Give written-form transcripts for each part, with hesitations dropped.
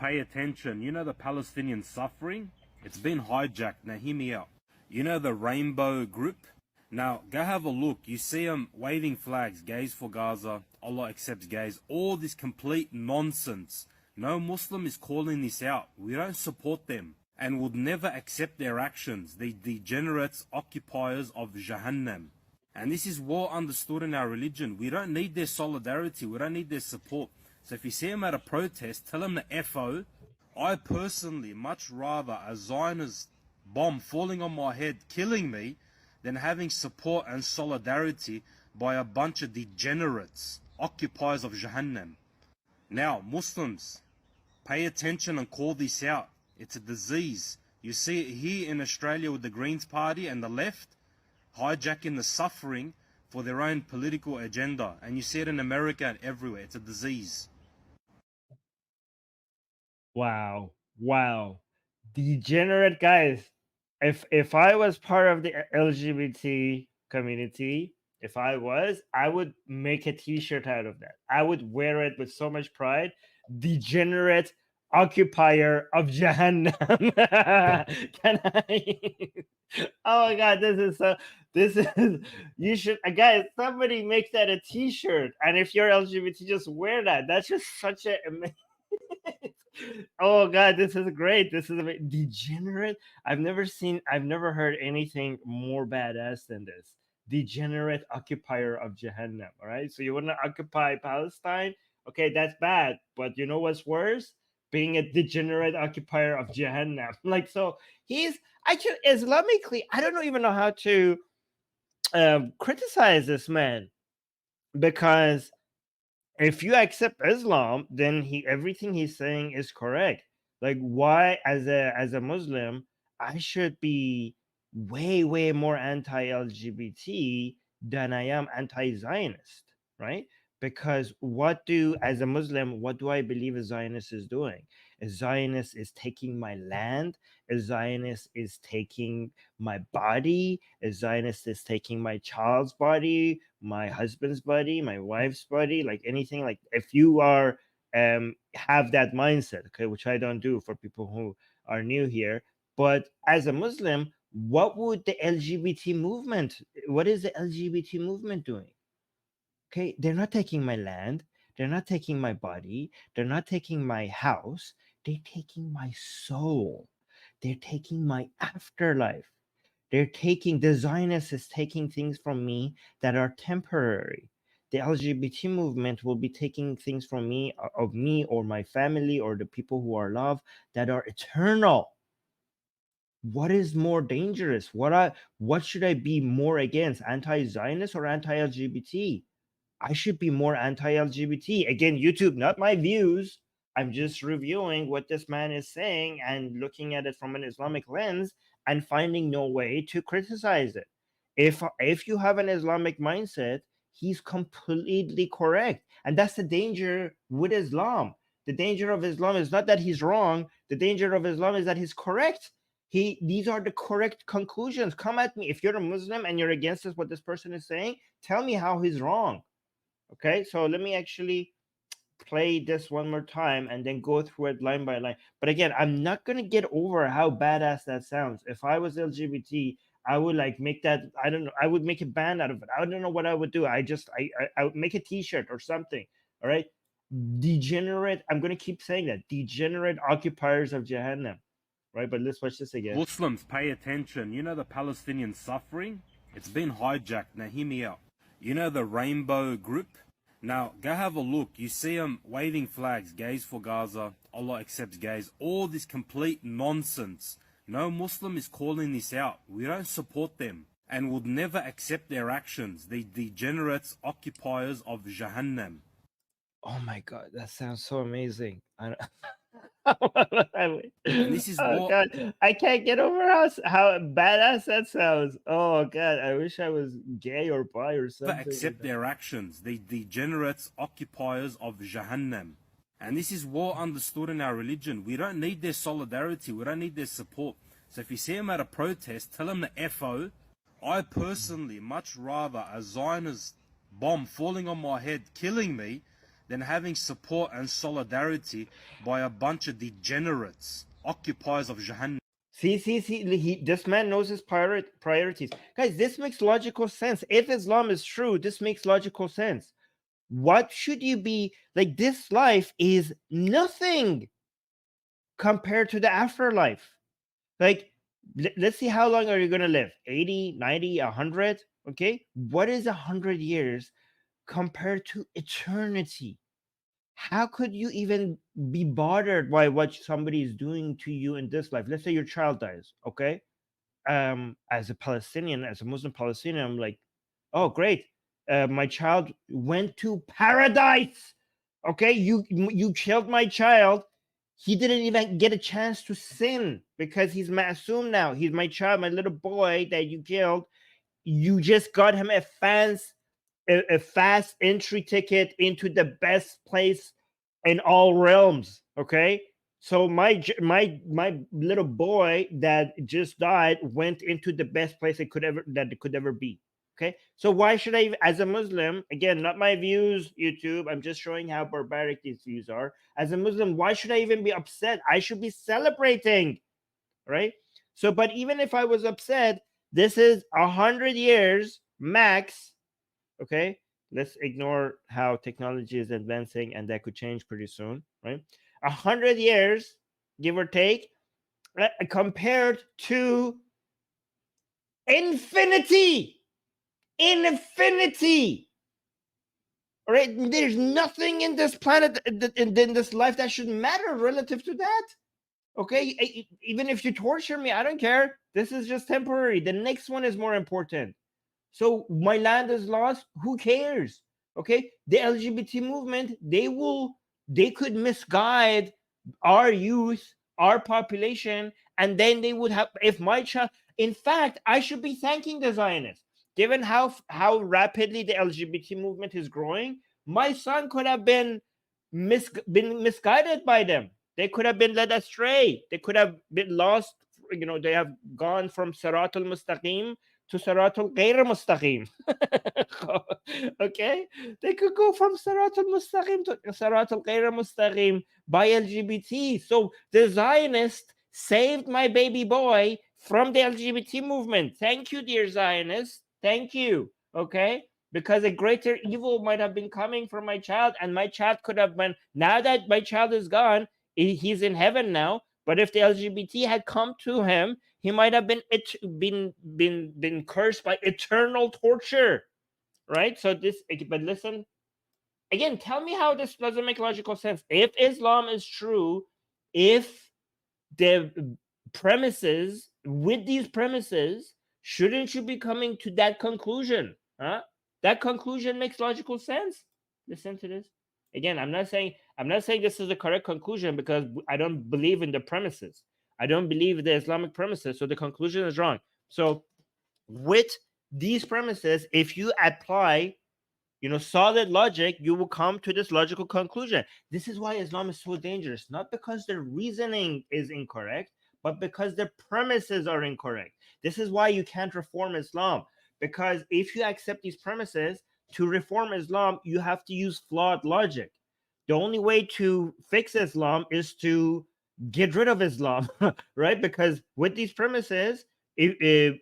pay attention. You know the Palestinian suffering? It's been hijacked. Now hear me out. You know the Rainbow Group? Now go have a look. You see them waving flags, gays for Gaza, Allah accepts gays, all this complete nonsense. No Muslim is calling this out. We don't support them and would never accept their actions. The degenerates, occupiers of Jahannam. And this is well understood in our religion. We don't need their solidarity. We don't need their support. So if you see them at a protest, tell them the FO. I personally much rather a Zionist bomb falling on my head, killing me, than having support and solidarity by a bunch of degenerates, occupiers of Jahannam. Now, Muslims, pay attention and call this out. It's a disease. You see it here in Australia with the Greens Party and the left hijacking the suffering for their own political agenda. And you see it in America and everywhere. It's a disease. Wow. Degenerate guys. If I was part of the LGBT community, I would make a t-shirt out of that. I would wear it with so much pride. Degenerate occupier of Jahannam. Can I? Oh my God, you should, guys, somebody make that a t-shirt. And if you're LGBT, just wear that. That's just such a oh God, this is great. This is degenerate. I've never heard anything more badass than this. Degenerate occupier of Jahannam. All right. So you want to occupy Palestine? Okay, that's bad. But you know what's worse? Being a degenerate occupier of Jahannam. Like, so Islamically, I don't even know how to criticize this man, because if you accept Islam, then everything he's saying is correct. Like, why, as a Muslim, I should be way more anti-LGBT than I am anti-Zionist, right? Because as a Muslim, what do I believe a Zionist is doing? A Zionist is taking my land. A Zionist is taking my body. A Zionist is taking my child's body, my husband's body, my wife's body, like anything. Like, if you are have that mindset, okay, which I don't do for people who are new here, but as a Muslim, what is the LGBT movement doing? Okay, they're not taking my land, they're not taking my body, they're not taking my house, they're taking my soul, they're taking my afterlife. The Zionists is taking things from me that are temporary. The LGBT movement will be taking things from me, of me or my family or the people who are loved, that are eternal. What is more dangerous? What should I be more against? Anti-Zionist or anti-LGBT? I should be more anti-LGBT. Again, YouTube, not my views. I'm just reviewing what this man is saying and looking at it from an Islamic lens and finding no way to criticize it. If you have an Islamic mindset, he's completely correct. And that's the danger with Islam. The danger of Islam is not that he's wrong. The danger of Islam is that he's correct. These are the correct conclusions. Come at me. If you're a Muslim and you're against this, what this person is saying, tell me how he's wrong. Okay, so let me actually play this one more time and then go through it line by line. But again, I'm not going to get over how badass that sounds. If I was LGBT, I would make that, I don't know, I would make a band out of it. I don't know what I would do. I would make a t-shirt or something. All right. Degenerate, I'm going to keep saying that. Degenerate occupiers of Jahannam. Right, but let's watch this again. Muslims, pay attention. You know the Palestinian suffering? It's been hijacked. Now hear me out. You know the Rainbow Group? Now go have a look. You see them waving flags, gays for Gaza, Allah accepts gays, all this complete nonsense. No Muslim is calling this out. We don't support them and would never accept their actions. The degenerates, occupiers of Jahannam. Oh my God, that sounds so amazing. And this is God, I can't get over how badass that sounds. Oh God, I wish I was gay or bi or something. Accept their actions. The degenerates, occupiers of Jahannam. And this is well understood in our religion. We don't need their solidarity. We don't need their support. So if you see them at a protest, tell them the FO. I personally much rather a Zionist bomb falling on my head, killing me, than having support and solidarity by a bunch of degenerates, occupiers of Jahannam. See, this man knows his priorities. Guys, this makes logical sense. If Islam is true, this makes logical sense. What should you be like? This life is nothing compared to the afterlife. Like, let's see, how long are you going to live? 80, 90, 100? Okay. What is 100 years compared to eternity? How could you even be bothered by what somebody is doing to you in this life? Let's say your child dies. Okay. As a Palestinian, as a Muslim Palestinian, I'm like, oh, great. My child went to paradise. Okay. You killed my child. He didn't even get a chance to sin because he's ma'asum now. He's my child, my little boy that you killed. You just got him a fast entry ticket into the best place in all realms. Okay. So my little boy that just died went into the best place it could ever be. Okay, so why should I, as a Muslim, again, not my views, YouTube, I'm just showing how barbaric these views are. As a Muslim, why should I even be upset? I should be celebrating, right? So, but even if I was upset, this is 100 years max. Okay, let's ignore how technology is advancing and that could change pretty soon, right? 100 years, give or take, compared to infinity. Infinity. All right, there's nothing in this planet, in this life, that should matter relative to that. Okay, even if you torture me, I don't care. This is just temporary. The next one is more important. So my land is lost. Who cares? Okay, the LGBT movement, they could misguide our youth, our population, and then they would have, if my child, in fact, I should be thanking the Zionists. Given how rapidly the LGBT movement is growing, my son could have been misguided by them. They could have been led astray. They could have been lost. They have gone from Sirat al-Mustaqim to Sirat al-Ghair Mustaqim. Okay? They could go from Sirat al-Mustaqim to Sirat al-Ghair Mustaqim by LGBT. So the Zionists saved my baby boy from the LGBT movement. Thank you, dear Zionists. Thank you. Okay? Because a greater evil might have been coming from my child, and my child could have been, now that my child is gone, he's in heaven now. But if the LGBT had come to him, he might have been cursed by eternal torture, right? So this, but listen, again, tell me how this doesn't make logical sense. If Islam is true, if the premises, with these premises, shouldn't you be coming to that conclusion? Huh? That conclusion makes logical sense. Listen to this. Again, I'm not saying this is the correct conclusion, because I don't believe in the premises. I don't believe the Islamic premises, so the conclusion is wrong. So with these premises, if you apply solid logic, you will come to this logical conclusion. This is why Islam is so dangerous, not because the reasoning is incorrect, but because the premises are incorrect. This is why you can't reform Islam, because if you accept these premises, to reform Islam, you have to use flawed logic. The only way to fix Islam is to get rid of Islam, right? Because with these premises, if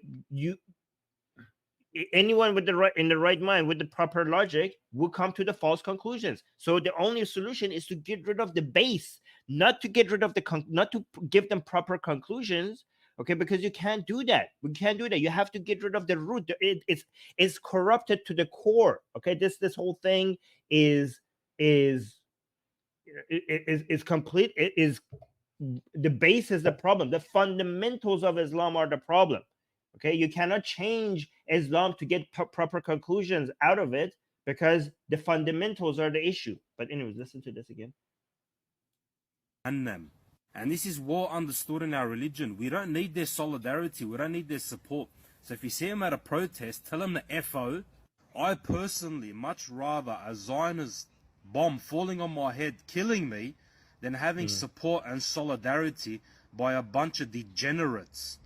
anyone with in the right mind, with the proper logic, will come to the false conclusions. So the only solution is to get rid of the base, not to get rid of not to give them proper conclusions. Okay, because you can't do that. We can't do that. You have to get rid of the root. It's corrupted to the core. Okay, this whole thing is complete. It is, the base is the problem. The fundamentals of Islam are the problem. Okay, you cannot change Islam to get proper conclusions out of it, because the fundamentals are the issue. But anyways, listen to this again. And this is well understood in our religion. We don't need their solidarity. We don't need their support. So if you see them at a protest, tell them the FO. I personally much rather a Zionist bomb falling on my head, killing me, than having support and solidarity by a bunch of degenerates.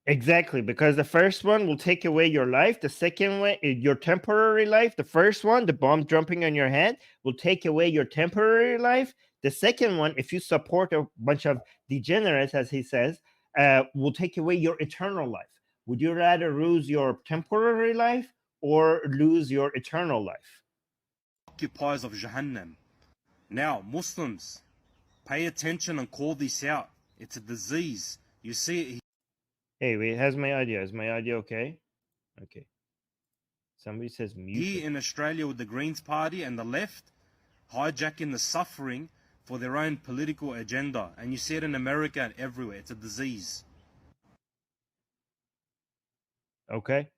Exactly, because the first one will take away your life. The second one, your temporary life. The first one, the bomb jumping on your head, will take away your temporary life. The second one, if you support a bunch of degenerates, as he says, will take away your eternal life. Would you rather lose your temporary life or lose your eternal life? Occupiers of Jahannam. Now, Muslims, pay attention and call this out. It's a disease. You see it. Hey, wait, how's my audio? Is my audio okay? Okay. Somebody says mute Here it. in Australia with the Greens Party and the left hijacking the suffering for their own political agenda. And you see it in America and everywhere. It's a disease. Okay.